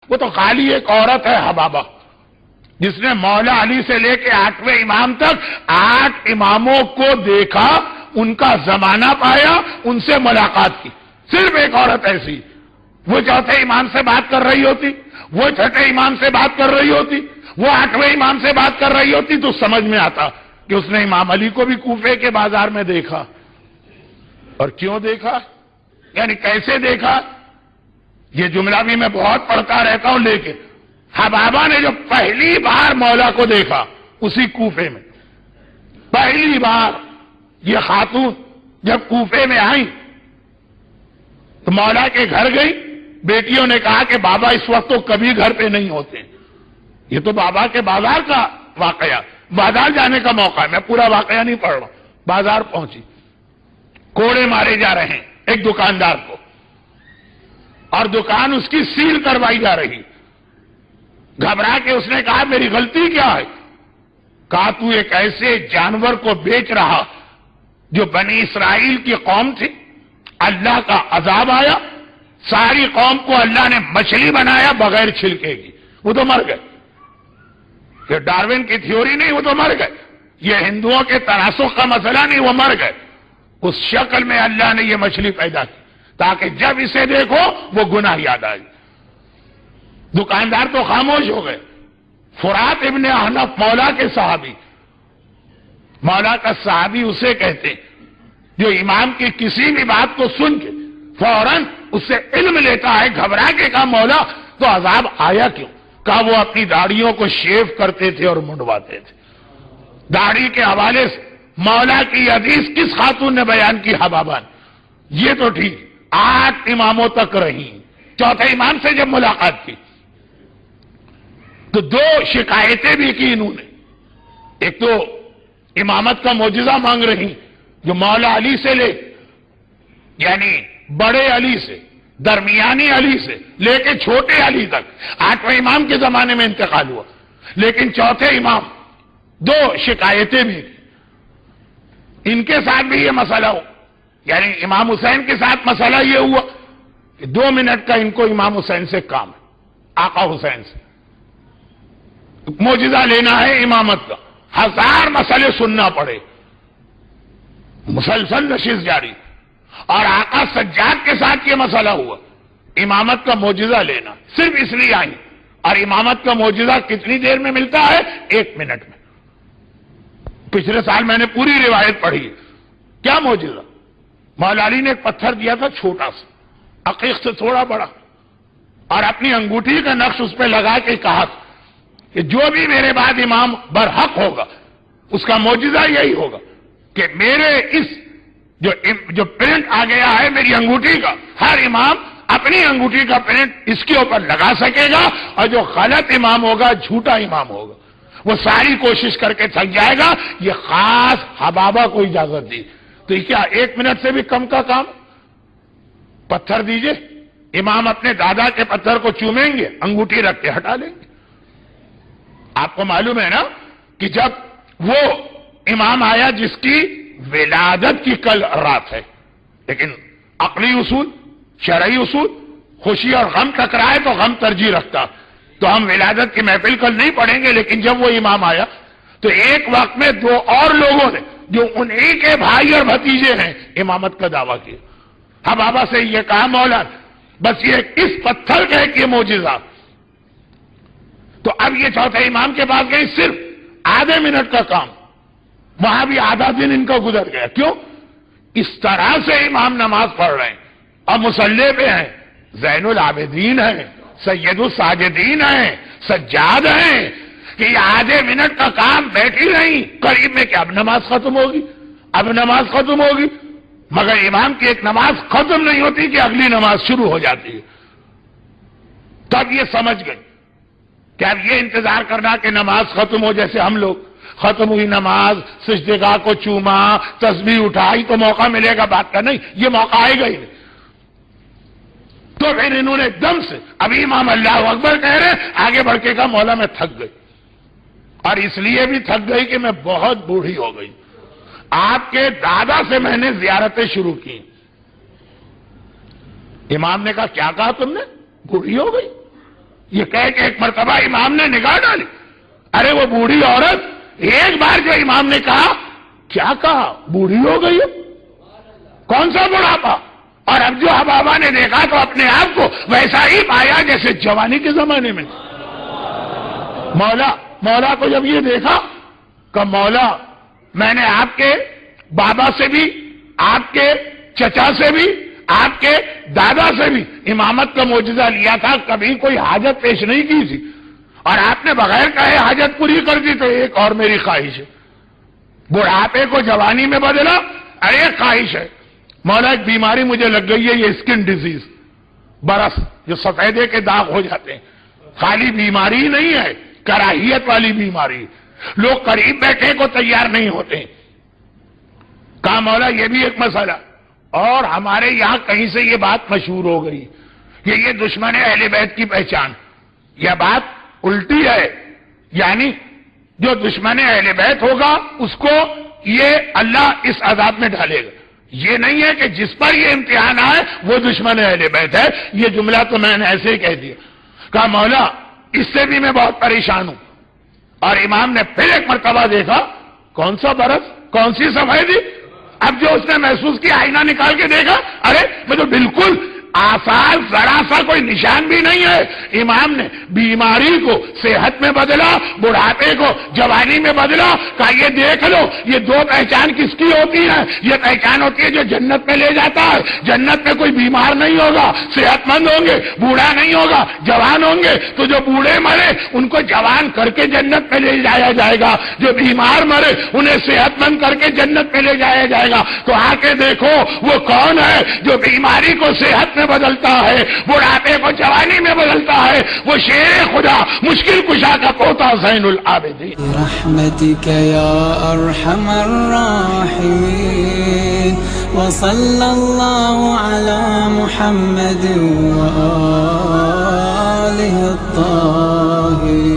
وہ تو خالی ایک عورت ہے حبابہ، جس نے مولا علی سے لے کے 8ویں امام تک 8 اماموں کو دیکھا، ان کا زمانہ پایا، ان سے ملاقات کی. صرف ایک عورت ایسی. وہ 4تھے امام سے بات کر رہی ہوتی، وہ 6ٹھے امام سے بات کر رہی ہوتی، وہ 8ویں امام سے بات کر رہی ہوتی، تو سمجھ میں آتا کہ اس نے امام علی کو بھی کوفے کے بازار میں دیکھا. اور کیوں دیکھا، یعنی کیسے دیکھا، یہ جملہ بھی میں بہت پڑھتا رہتا ہوں. لیکن حبابہ نے جو پہلی بار مولا کو دیکھا اسی کوفے میں، پہلی بار یہ خاتون جب کوفے میں آئی تو مولا کے گھر گئی. بیٹیوں نے کہا کہ بابا اس وقت تو کبھی گھر پہ نہیں ہوتے. یہ تو بابا کے بازار کا واقعہ، بازار جانے کا موقع ہے. میں پورا واقعہ نہیں پڑھ رہا. بازار پہنچی، کوڑے مارے جا رہے ہیں ایک دکاندار کو، اور دکان اس کی سیل کروائی جا رہی. گھبرا کے اس نے کہا میری غلطی کیا ہے؟ کہا تو ایک ایسے جانور کو بیچ رہا جو بنی اسرائیل کی قوم تھی، اللہ کا عذاب آیا، ساری قوم کو اللہ نے مچھلی بنایا بغیر چھلکے کی، وہ تو مر گئے. یہ ڈارون کی تھیوری نہیں، وہ تو مر گئے. یہ ہندوؤں کے تناسخ کا مسئلہ نہیں، وہ مر گئے. اس شکل میں اللہ نے یہ مچھلی پیدا کی تاکہ جب اسے دیکھو وہ گناہ یاد آئے. دکاندار تو خاموش ہو گئے. فرات ابن احنف مولا کے صحابی، مولا کا صحابی اسے کہتے جو امام کی کسی بھی بات کو سن کے فوراً اس سے علم لیتا ہے. گھبرا کے کہا مولا تو عذاب آیا کیوں؟ کہا وہ اپنی داڑھیوں کو شیو کرتے تھے اور منڈواتے تھے. داڑھی کے حوالے سے مولا کی حدیث کس خاتون نے بیان کی؟ حبابہ نے. یہ تو ٹھیک 8 اماموں تک رہی. 4تھے امام سے جب ملاقات کی تو 2 شکایتیں بھی کی انہوں نے. ایک تو امامت کا معجزہ مانگ رہی جو مولا علی سے لے، یعنی بڑے علی سے، درمیانی علی سے لے کے چھوٹے علی تک 8ویں امام کے زمانے میں انتقال ہوا. لیکن 4تھے امام 2 شکایتیں بھی کی. ان کے ساتھ بھی یہ مسئلہ ہو، یعنی امام حسین کے ساتھ مسئلہ یہ ہوا کہ 2 منٹ کا ان کو امام حسین سے کام ہے، آقا حسین سے معجزہ لینا ہے امامت کا. 1000 مسئلے سننا پڑے، مسلسل نشست جاری. اور آقا سجاد کے ساتھ یہ مسئلہ ہوا، امامت کا معجزہ لینا. صرف اس لیے آئی. اور امامت کا معجزہ کتنی دیر میں ملتا ہے؟ 1 منٹ میں. پچھلے سال میں نے پوری روایت پڑھی. کیا معجزہ؟ مولا علی نے ایک پتھر دیا تھا چھوٹا سا، عقیق سے تھوڑا بڑا، اور اپنی انگوٹھی کا نقش اس پہ لگا کے کہا کہ جو بھی میرے بعد امام برحق ہوگا اس کا معجزہ یہی ہوگا کہ میرے اس جو پرنٹ آ گیا ہے میری انگوٹھی کا، ہر امام اپنی انگوٹھی کا پرنٹ اس کے اوپر لگا سکے گا، اور جو غلط امام ہوگا، جھوٹا امام ہوگا، وہ ساری کوشش کر کے تھک جائے گا. یہ خاص حبابہ کو اجازت دی. تو یہ کیا 1 منٹ سے بھی کم کا کام؟ پتھر دیجئے، امام اپنے دادا کے پتھر کو چومیں گے، انگوٹھی رکھ کے ہٹا لیں گے. آپ کو معلوم ہے نا کہ جب وہ امام آیا جس کی ولادت کی کل رات ہے، لیکن عقلی اصول، شرعی اصول، خوشی اور غم ٹکرائے تو غم ترجیح رکھتا. تو ہم ولادت کی محفل کل نہیں پڑھیں گے، لیکن جب وہ امام آیا تو ایک وقت میں 2 اور لوگوں نے جو انہی کے بھائی اور بھتیجے ہیں امامت کا دعویٰ کیا. حبابہ سے یہ کہا مولا بس یہ کس پتھر کا ایک یہ معجزہ. تو اب یہ 4تھے امام کے پاس گئی، صرف آدھے منٹ کا کام، وہاں بھی آدھا دن ان کا گزر گیا. کیوں؟ اس طرح سے امام نماز پڑھ رہے ہیں اور مصلی پہ ہیں، زین العابدین ہیں، سید الساجدین ہیں، سجاد ہیں، کہ یہ آدھے منٹ کا کام بیٹھی نہیں. قریب میں کہ اب نماز ختم ہوگی، اب نماز ختم ہوگی، مگر امام کی ایک نماز ختم نہیں ہوتی کہ اگلی نماز شروع ہو جاتی ہے. تب یہ سمجھ گئی کہ اب یہ انتظار کرنا کہ نماز ختم ہو، جیسے ہم لوگ ختم ہوئی نماز، سجدگاہ کو چوما، تسبیح اٹھائی تو موقع ملے گا بات کا، نہیں، یہ موقع آئے گا ہی نہیں. تو پھر انہوں نے دم سے ابھی امام اللہ اکبر کہہ رہے آگے بڑھ کے کہا مولا میں تھک گئی، اور اس لیے بھی تھک گئی کہ میں بہت بوڑھی ہو گئی. آپ کے دادا سے میں نے زیارتیں شروع کی. امام نے کہا کیا کہا تم نے؟ بوڑھی ہو گئی؟ یہ کہہ کہ ایک مرتبہ امام نے نگاہ ڈالی، ارے وہ بوڑھی عورت، ایک بار جو امام نے کہا، کیا کہا؟ بوڑھی ہو گئی ہو؟ کون سا بڑھاپا؟ اور اب جو حبابہ نے دیکھا تو اپنے آپ کو ویسا ہی پایا جیسے جوانی کے زمانے میں۔ مولا کو جب یہ دیکھا کہ مولا، میں نے آپ کے بابا سے بھی، آپ کے چچا سے بھی، آپ کے دادا سے بھی امامت کا معجزہ لیا تھا، کبھی کوئی حاجت پیش نہیں کی تھی، اور آپ نے بغیر کہے حاجت پوری کر دی، تو ایک اور میری خواہش ہے۔ بڑھاپے کو جوانی میں بدلا، ارے ایک خواہش ہے مولا، ایک بیماری مجھے لگ گئی ہے، یہ اسکن ڈیزیز، برس، جو سفیدے کے داغ ہو جاتے ہیں، خالی بیماری ہی نہیں ہے، کراہیت والی بیماری، لوگ قریب بیٹھے کو تیار نہیں ہوتے۔ کہا مولا یہ بھی ایک مسئلہ، اور ہمارے یہاں کہیں سے یہ بات مشہور ہو گئی کہ یہ دشمن اہل بیت کی پہچان، یہ بات الٹی ہے، یعنی جو دشمن اہل بیت ہوگا اس کو یہ اللہ اس عذاب میں ڈالے گا، یہ نہیں ہے کہ جس پر یہ امتحان آئے وہ دشمن اہل بیت ہے، یہ جملہ تو میں نے ایسے ہی کہہ دیا۔ کہا مولا اس سے بھی میں بہت پریشان ہوں، اور امام نے پھر ایک مرتبہ دیکھا، کون سا برس، کون سی سفیدی؟ اب جو اس نے محسوس کیا، آئینہ نکال کے دیکھا، ارے میں تو بالکل آثار ذرا سا کوئی نشان بھی نہیں ہے۔ امام نے بیماری کو صحت میں بدلا، بڑھاپے کو جوانی میں بدلا، کہا یہ دیکھ لو، یہ دو پہچان کس کی ہوتی ہے؟ یہ پہچان ہوتی ہے جو جنت میں لے جاتا ہے، جنت میں کوئی بیمار نہیں ہوگا، صحت مند ہوں گے، بوڑھا نہیں ہوگا، جوان ہوں گے، تو جو بوڑھے مرے ان کو جوان کر کے جنت میں لے جایا جائے گا، جو بیمار مرے انہیں صحت مند کر کے جنت میں لے جایا جائے گا۔ تو آ کے دیکھو وہ کون ہے جو بیماری کو صحت میں بدلتا ہے، بڑھاپے کو جوانی میں بدلتا ہے، وہ شیر خدا، مشکل کشا کا پوتا زین العابدین۔ برحمتک یا ارحم الراحمین، وصلی اللہ علی محمد وآلہ الطاہرین۔